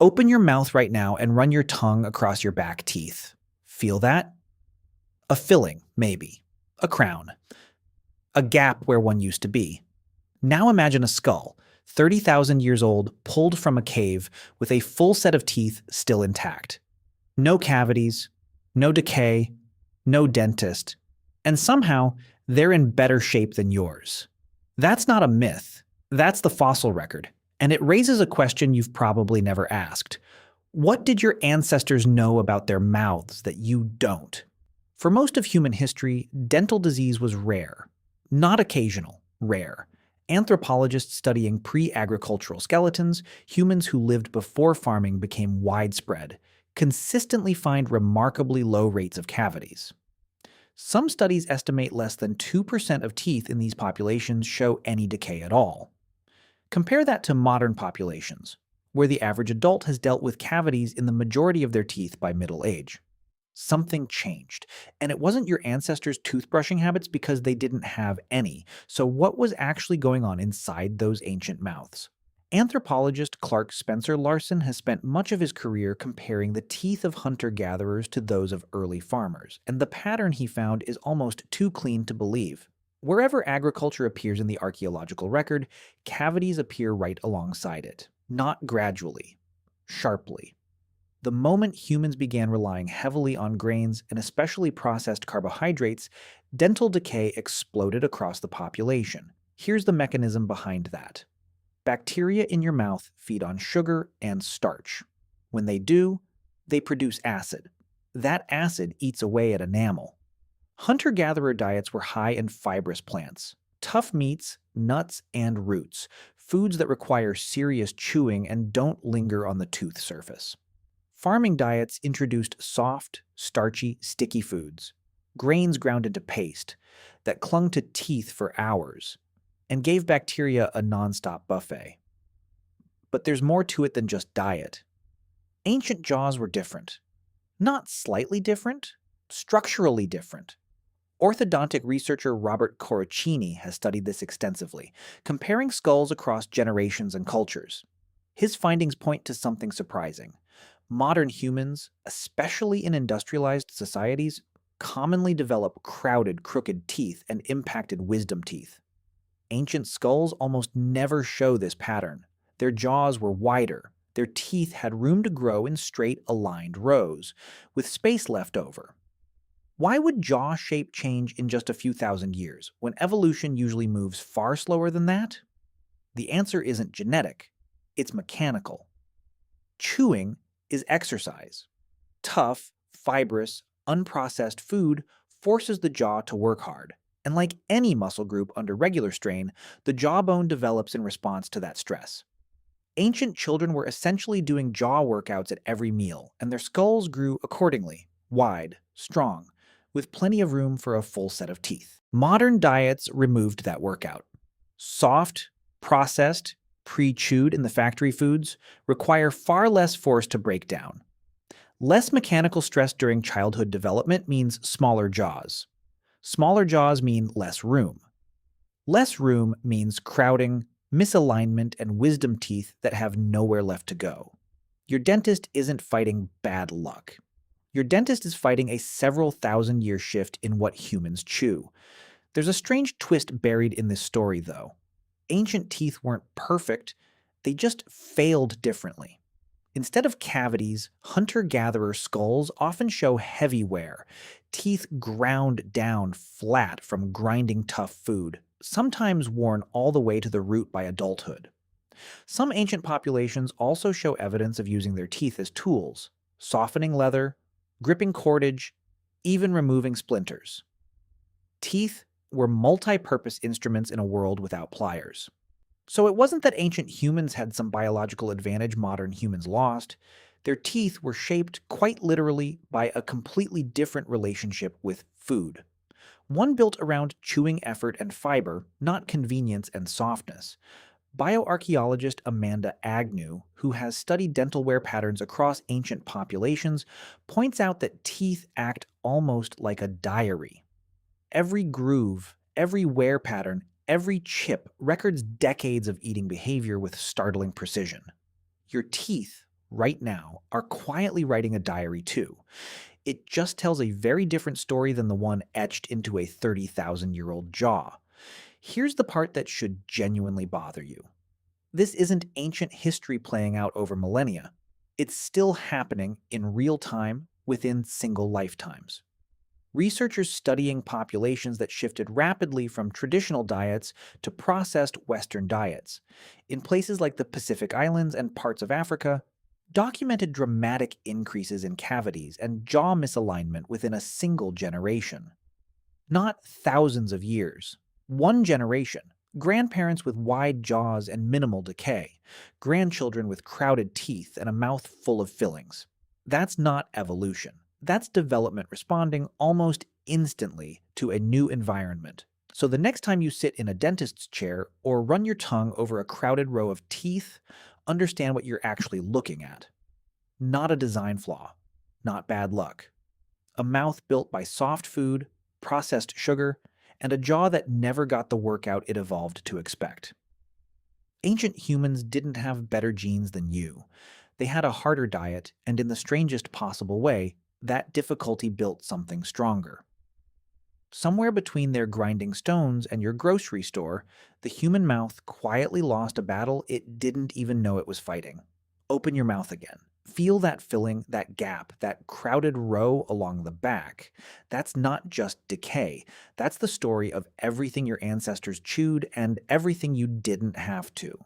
Open your mouth right now and run your tongue across your back teeth. Feel that? A filling, maybe. A crown. A gap where one used to be. Now imagine a skull, 30,000 years old, pulled from a cave with a full set of teeth still intact. No cavities, no decay, no dentist, and somehow they're in better shape than yours. That's not a myth. That's the fossil record, and it raises a question you've probably never asked. What did your ancestors know about their mouths that you don't? For most of human history, dental disease was rare. Not occasional, rare. Anthropologists studying pre-agricultural skeletons, humans who lived before farming became widespread, consistently find remarkably low rates of cavities. Some studies estimate less than 2% of teeth in these populations show any decay at all. Compare that to modern populations, where the average adult has dealt with cavities in the majority of their teeth by middle age. Something changed, and it wasn't your ancestors' toothbrushing habits because they didn't have any. So what was actually going on inside those ancient mouths? Anthropologist Clark Spencer Larson has spent much of his career comparing the teeth of hunter-gatherers to those of early farmers, and the pattern he found is almost too clean to believe. Wherever agriculture appears in the archaeological record, cavities appear right alongside it, not gradually, sharply. The moment humans began relying heavily on grains and especially processed carbohydrates, dental decay exploded across the population. Here's the mechanism behind that. Bacteria in your mouth feed on sugar and starch. When they do, they produce acid. That acid eats away at enamel. Hunter-gatherer diets were high in fibrous plants, tough meats, nuts, and roots, foods that require serious chewing and don't linger on the tooth surface. Farming diets introduced soft, starchy, sticky foods, grains ground into paste, that clung to teeth for hours, and gave bacteria a nonstop buffet. But there's more to it than just diet. Ancient jaws were different. Not slightly different, structurally different. Orthodontic researcher Robert Corricini has studied this extensively, comparing skulls across generations and cultures. His findings point to something surprising. Modern humans, especially in industrialized societies, commonly develop crowded, crooked teeth and impacted wisdom teeth. Ancient skulls almost never show this pattern. Their jaws were wider. Their teeth had room to grow in straight, aligned rows, with space left over. Why would jaw shape change in just a few thousand years, when evolution usually moves far slower than that? The answer isn't genetic. It's mechanical. Chewing is exercise. Tough, fibrous, unprocessed food forces the jaw to work hard. And like any muscle group under regular strain, the jawbone develops in response to that stress. Ancient children were essentially doing jaw workouts at every meal, and their skulls grew accordingly, wide, strong, with plenty of room for a full set of teeth. Modern diets removed that workout. Soft, processed, pre-chewed in the factory foods require far less force to break down. Less mechanical stress during childhood development means smaller jaws. Smaller jaws mean less room. Less room means crowding, misalignment, and wisdom teeth that have nowhere left to go. Your dentist isn't fighting bad luck. Your dentist is fighting a several thousand-year shift in what humans chew. There's a strange twist buried in this story, though. Ancient teeth weren't perfect, they just failed differently. Instead of cavities, hunter-gatherer skulls often show heavy wear, teeth ground down flat from grinding tough food, sometimes worn all the way to the root by adulthood. Some ancient populations also show evidence of using their teeth as tools, softening leather, gripping cordage, even removing splinters. Teeth were multi-purpose instruments in a world without pliers. So it wasn't that ancient humans had some biological advantage modern humans lost. Their teeth were shaped quite literally by a completely different relationship with food. One built around chewing effort and fiber, not convenience and softness. Bioarchaeologist Amanda Agnew, who has studied dental wear patterns across ancient populations, points out that teeth act almost like a diary. Every groove, every wear pattern, every chip records decades of eating behavior with startling precision. Your teeth right now are quietly writing a diary too. It just tells a very different story than the one etched into a 30,000-year-old jaw. Here's the part that should genuinely bother you. This isn't ancient history playing out over millennia. It's still happening in real time within single lifetimes. Researchers studying populations that shifted rapidly from traditional diets to processed Western diets in places like the Pacific Islands and parts of Africa documented dramatic increases in cavities and jaw misalignment within a single generation. Not thousands of years. One generation. Grandparents with wide jaws and minimal decay. Grandchildren with crowded teeth and a mouth full of fillings. That's not evolution. That's development responding almost instantly to a new environment. So the next time you sit in a dentist's chair or run your tongue over a crowded row of teeth, understand what you're actually looking at. Not a design flaw. Not bad luck. A mouth built by soft food, processed sugar, and a jaw that never got the workout it evolved to expect. Ancient humans didn't have better genes than you. They had a harder diet, and in the strangest possible way, that difficulty built something stronger. Somewhere between their grinding stones and your grocery store, the human mouth quietly lost a battle it didn't even know it was fighting. Open your mouth again. Feel that filling, that gap, that crowded row along the back. That's not just decay. That's the story of everything your ancestors chewed and everything you didn't have to.